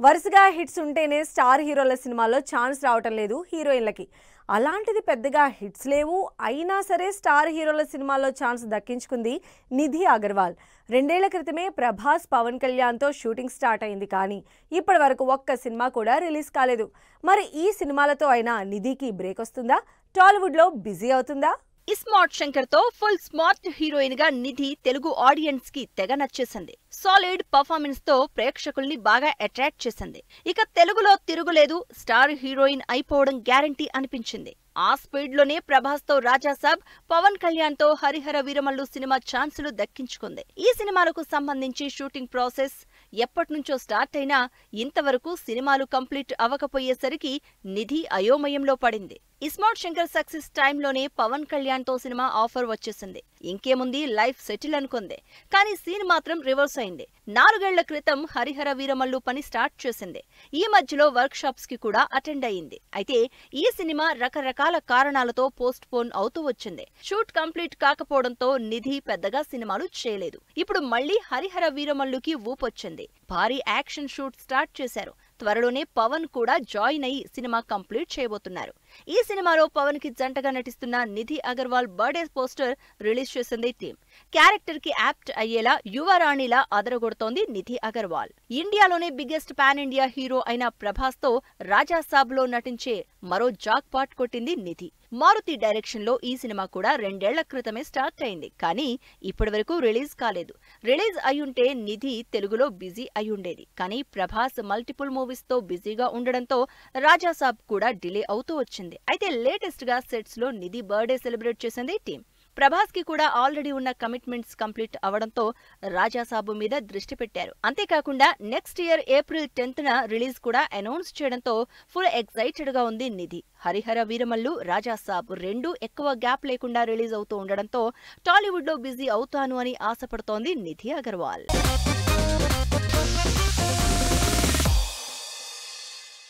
వరుసగా హిట్స్ ఉంటేనే స్టార్ హీరోల సినిమాల్లో ఛాన్స్ రావటం లేదు హీరోయిన్లకి. అలాంటిది పెద్దగా హిట్స్ లేవు, అయినా సరే స్టార్ హీరోల సినిమాల్లో ఛాన్స్ దక్కించుకుంది నిధి అగర్వాల్. 2 ఏళ్ల క్రితమే ప్రభాస్, పవన్ కళ్యాణ్తో షూటింగ్ స్టార్ట్ అయింది, కానీ ఇప్పటి వరకు ఒక్క సినిమా కూడా రిలీజ్ కాలేదు. మరి ఈ సినిమాలతో అయినా నిధికి బ్రేక్ వస్తుందా? టాలీవుడ్లో బిజీ అవుతుందా? ఇస్మార్ట్ శంకర్ తో ఫుల్ స్మార్ట్ హీరోయిన్ గా నిధి తెలుగు ఆడియన్స్ కి తెగ నచ్చేసింది. సాలిడ్ పర్ఫార్మెన్స్ తో ప్రేక్షకుల్ని బాగా అట్రాక్ట్ చేసింది. ఇక తెలుగులో తిరుగులేదు, స్టార్ హీరోయిన్ అయిపోవడం గ్యారంటీ అనిపించింది. ఆ స్పీడ్ లోనే ప్రభాస్ తో రాజాసాబ్, పవన్ కళ్యాణ్ తో హరిహర వీరమల్లు సినిమా ఛాన్సులు దక్కించుకుంది. ఈ సినిమాలకు సంబంధించి షూటింగ్ ప్రాసెస్ ఎప్పటినుంచో స్టార్ట్ అయినా ఇంతవరకు సినిమాలు కంప్లీట్ అవ్వకపోయేసరికి నిధి అయోమయంలో పడింది. ఇస్మార్ట్ శంకర్ సక్సెస్ టైంలోనే పవన్ కళ్యాణ్ తో సినిమా ఆఫర్ వచ్చేసింది. ఇంకేముంది, లైఫ్ సెటిల్ అనుకుంది. కానీ సీన్ మాత్రం రివర్స్ అయింది. 4 ఏళ్ల క్రితం హరిహర వీరమల్లు పని స్టార్ట్ చేసింది. ఈ మధ్యలో వర్క్ షాప్స్ కి కూడా అటెండ్ అయ్యింది. అయితే ఈ సినిమా రకరకాల కారణాలతో పోస్ట్ పోన్ అవుతూ వచ్చింది. షూట్ కంప్లీట్ కాకపోవడంతో నిధి పెద్దగా సినిమాలు చేయలేదు. ఇప్పుడు మళ్లీ హరిహర వీరమల్లుకి ఊపొచ్చింది. భారీ యాక్షన్ షూట్ స్టార్ట్ చేశారు. త్వరలోనే పవన్ కూడా జాయిన్ అయ్యి సినిమా కంప్లీట్ చేయబోతున్నారు. ఈ సినిమాలో పవన్ కి జంటగా నటిస్తున్న Nidhi Agarwal birthday poster release చేసింది టీం. క్యారెక్టర్ కి యాప్ట్ అయ్యేలా యువరాణిలా అదరగొడుతోంది నిధి అగర్వాల్. ఇండియాలోనే బిగ్గెస్ట్ పాన్ ఇండియా హీరో అయిన ప్రభాస్ తో రాజాసాబ్ లో నటించే మరో జాక్ పాట్ కొట్టింది నిధి. మారుతి డైరెక్షన్ లో ఈ సినిమా కూడా 2 ఏళ్ల క్రితమే స్టార్ట్ అయింది, కానీ ఇప్పటి వరకు రిలీజ్ కాలేదు. రిలీజ్ అయ్యుంటే నిధి తెలుగులో బిజీ అయ్యుండేది. కానీ ప్రభాస్ మల్టిపుల్ మూవీస్ తో బిజీగా ఉండడంతో రాజాసాబ్ కూడా డిలే అవుతూ వచ్చింది. అయితే లేటెస్ట్ గా సెట్స్ లో నిధి బర్త్డే సెలబ్రేట్ చేసింది టీం. ప్రభాస్ కి కూడా ఆల్రెడీ ఉన్న కమిట్మెంట్స్ కంప్లీట్ అవడంతో రాజాసాబు మీద దృష్టి పెట్టారు. అంతేకాకుండా next year April 10th release కూడా అనౌన్స్ చేయడంతో ఫుల్ ఎక్సైటెడ్ గా ఉంది నిధి. హరిహర వీరమల్లు, రాజాసాబ్ రెండూ ఎక్కువ గ్యాప్ లేకుండా రిలీజ్ అవుతూ ఉండడంతో టాలీవుడ్ లో బిజీ అవుతాను అని ఆశపడుతోంది నిధి అగర్వాల్.